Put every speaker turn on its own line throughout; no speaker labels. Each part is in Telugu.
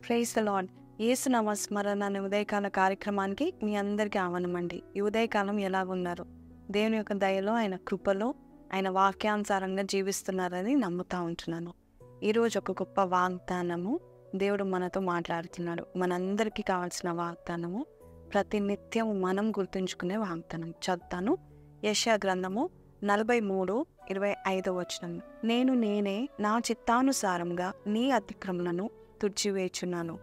Praise the lord. యేసు నామస్మరణ అనే ఉదయకాల కార్యక్రమానికి మీ అందరికీ ఆహ్వానమండి. ఈ ఉదయకాలం ఎలాగున్నారు? దేవుని యొక్క దయలో, ఆయన కృపలో, ఆయన వాక్యానుసారంగా జీవిస్తున్నారని నమ్ముతా ఉంటున్నాను. ఈరోజు ఒక గొప్ప వాగ్దానము దేవుడు మనతో మాట్లాడుతున్నాడు. మనందరికీ కావాల్సిన వాగ్దానము, ప్రతి నిత్యం మనం గుర్తుంచుకునే వాగ్దానం. చదువుతాను. యెషయా గ్రంథము 43:25 నేనే నా చిత్తానుసారంగా నీ అతిక్రమలను తుడిచివేచున్నాను,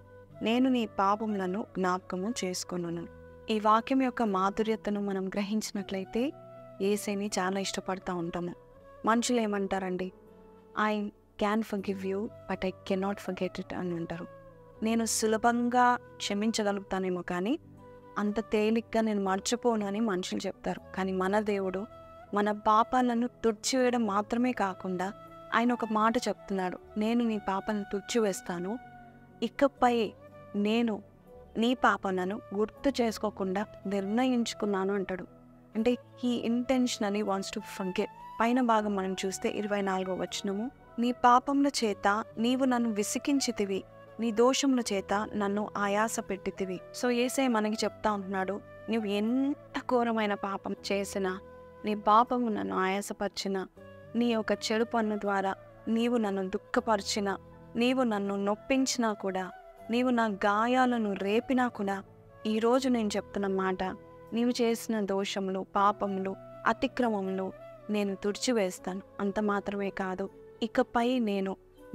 నేను నీ పాపములను జ్ఞాపకము చేసుకొనును. ఈ వాక్యం యొక్క మాధుర్యతను మనం గ్రహించినట్లయితే యేసుని చాలా ఇష్టపడతా ఉంటాము. మనుషులు ఏమంటారండి? I can forgive you but I cannot forget it అని అంటారు. నేను సులభంగా క్షమించగలుగుతానేమో కానీ అంత తేలిగ్గా నేను మర్చిపోను అని మనుషులు చెప్తారు. కానీ మన దేవుడు మన పాపాలను తుడిచివేయడం మాత్రమే కాకుండా ఆయన ఒక మాట చెప్తున్నాడు, నేను నీ పాపాలను తుడిచివేస్తాను, ఇకపై నేను నీ పాపాలను గుర్తు చేసుకోకుండా నిర్ణయించుకున్నాను అంటాడు. అంటే he intentionally wants to forget. పైన భాగం మనం చూస్తే 24 నీ పాపముల చేత నీవు నన్ను విసికించితివి, నీ దోషముల చేత నన్ను ఆయాస పెట్టితివి. సో యేసయ్య మనకి చెప్తా ఉంటున్నాడు, నువ్వు ఎంత ఘోరమైన పాపం చేసినా, నీ పాపము నన్ను ఆయాసపరిచిన, నీ యొక్క చెడు పన్ను ద్వారా నీవు నన్ను దుఃఖపరిచినా, నీవు నన్ను నొప్పించినా కూడా, నీవు నా గాయాలను రేపినా కూడా, ఈరోజు నేను చెప్తున్న మాట, నీవు చేసిన దోషములు, పాపములు, అతిక్రమములు నేను తుడిచివేస్తాను. అంత మాత్రమే కాదు, ఇకపై నేను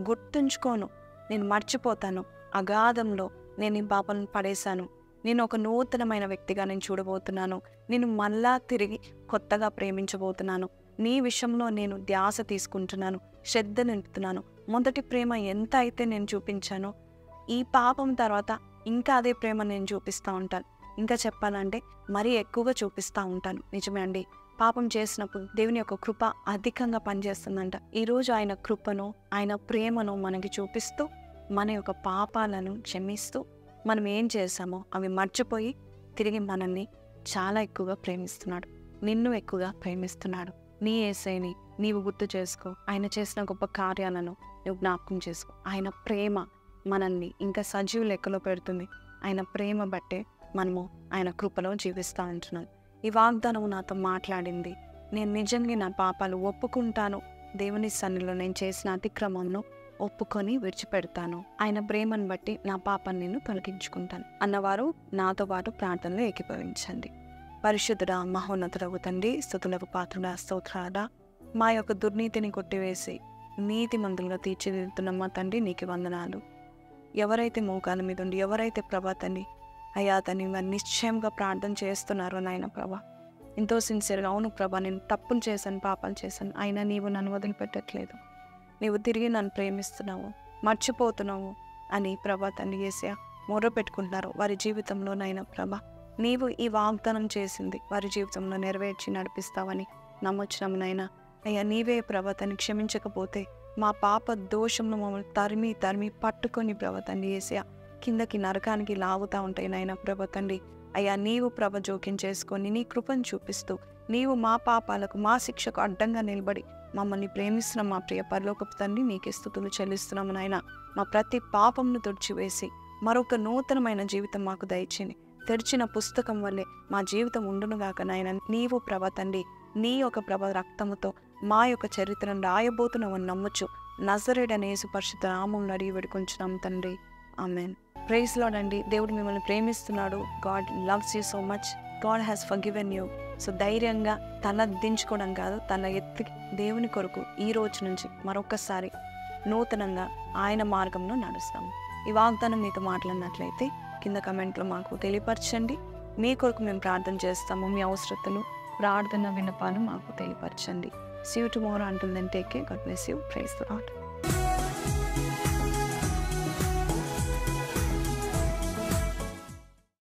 గుర్తుంచుకోను, నేను మర్చిపోతాను. అగాధంలో నేను ఈ పాపలను పడేశాను. నేను ఒక నూతనమైన వ్యక్తిగా నేను చూడబోతున్నాను. నేను మళ్ళా తిరిగి కొత్తగా ప్రేమించబోతున్నాను. నీ విషయంలో నేను ధ్యాస తీసుకుంటున్నాను, శ్రద్ధ నింపుతున్నాను. మొదటి ప్రేమ ఎంత అయితే నేను చూపించానో, ఈ పాపం తర్వాత ఇంకా అదే ప్రేమ నేను చూపిస్తూ ఉంటాను. ఇంకా చెప్పాలంటే మరీ ఎక్కువగా చూపిస్తూ ఉంటాను. నిజమే అండి, పాపం చేసినప్పుడు దేవుని యొక్క కృప అధికంగా పనిచేస్తుందంట. ఈరోజు ఆయన కృపను, ఆయన ప్రేమను మనకి చూపిస్తూ, మన యొక్క పాపాలను క్షమిస్తూ, మనం ఏం చేసామో అవి మర్చిపోయి తిరిగి మనల్ని చాలా ఎక్కువగా ప్రేమిస్తున్నాడు. నిన్ను ఎక్కువగా ప్రేమిస్తున్నాడు. నీ యేసయ్యని నీవు గుర్తు చేసుకో. ఆయన చేసిన గొప్ప కార్యాలను నువ్వు జ్ఞాపకం చేసుకో. ఆయన ప్రేమ మనల్ని ఇంకా సజీవ లెక్కలో పెడుతుంది. ఆయన ప్రేమ బట్టే మనము ఆయన కృపలో జీవిస్తూ ఉంటున్నాం. ఈ వాగ్దానము నాతో మాట్లాడింది. నేను నిజంగా నా పాపాలు ఒప్పుకుంటాను, దేవుని సన్నిధిలో నేను చేసిన అతిక్రమంను ఒప్పుకొని విడిచిపెడతాను, ఆయన ప్రేమను బట్టి నా పాపాన్ని నేను తొలగించుకుంటాను అన్నవారు నాతో పాటు ప్రార్థనలో ఏకీభవించండి. పరిశుద్ధుడా, మహోన్నతుడగు తండ్రి, స్తుతులకు పాత్రుడా, స్తోత్రాడా, మా యొక్క దుర్నీతిని కొట్టివేసి నీతిమంతులుగా తీర్చిదిద్దుతున్న మా తండ్రి నీకు వందనాలు. ఎవరైతే మోకాల మీద ఉండి, ఎవరైతే ప్రభా తండ్రి అయ్యా తని వారు నిశ్చయంగా ప్రార్థన చేస్తున్నారో నాయన ప్రభా, ఎంతో సిన్సియర్గా, అవును ప్రభా నేను తప్పులు చేశాను, పాపాలు చేశాను, అయినా నీవు నన్ను వదిలిపెట్టట్లేదు, నీవు తిరిగి నన్ను ప్రేమిస్తున్నావు, మర్చిపోతున్నావు అని ప్రభా తండ్రి యేసయ్య మొర్ర పెట్టుకుంటున్నారు. వారి జీవితంలో నైనా ప్రభా నీవు ఈ వాగ్దానం చేసింది వారి జీవితంలో నెరవేర్చి నడిపిస్తావని నమ్మొచ్చినాము నైనా. అయ్యా నీవే ప్రభా తన్ని క్షమించకపోతే మా పాప దోషంలో మమ్మల్ని తరిమి తరిమి పట్టుకొని ప్రభా తండ్రి యేసయ్య కిందకి నరకానికి లాగుతూ ఉంటాయి నాయన ప్రభా తండ్రి. అయ్యా నీవు ప్రభ జోక్యం చేసుకొని నీ కృపను చూపిస్తూ, నీవు మా పాపాలకు, మా శిక్షకు అడ్డంగా నిలబడి మమ్మల్ని ప్రేమిస్తున్న మా ప్రియ పరలోకపు తండ్రి నీకే స్తుతులు చెల్లిస్తున్నాము నాయన. మా ప్రతి పాపంను తుడిచివేసి మరొక నూతనమైన జీవితం మాకు దయచేయండి. తెరిచిన పుస్తకం వల్లే మా జీవితం ఉండునుగాక నాయన. నీవు ప్రభ తండ్రి నీ యొక్క ప్రభ రక్తముతో మా యొక్క చరిత్రను రాయబోతున్నామని నమ్మొచ్చు. నజరేయుడైన యేసు పరిశుద్ధ నామములో అడిగి వేడుకొంచున్నాం తండ్రి, ఆమెన్. ప్రైజ్ లార్డ్ అండి. దేవుడు మిమ్మల్ని ప్రేమిస్తున్నాడు. God loves you so much. God has forgiven you. So ధైర్యంగా తల దించుకోవడం కాదు, తల ఎత్తి దేవుని కొరకు ఈ రోజు నుంచి మరొకసారి నూతనంగా ఆయన మార్గంలో నడుస్తాము. ఈ వాగ్దానం మీతో మాట్లాడినట్లయితే కింద కమెంట్లో మాకు తెలియపరచండి. మీ కొరకు మేము ప్రార్థన చేస్తాము. మీ అవసరతలు, ప్రార్థన విన్నపాలు మాకు తెలియపరచండి. See you tomorrow. Until then, take care. God bless you. Praise the Lord.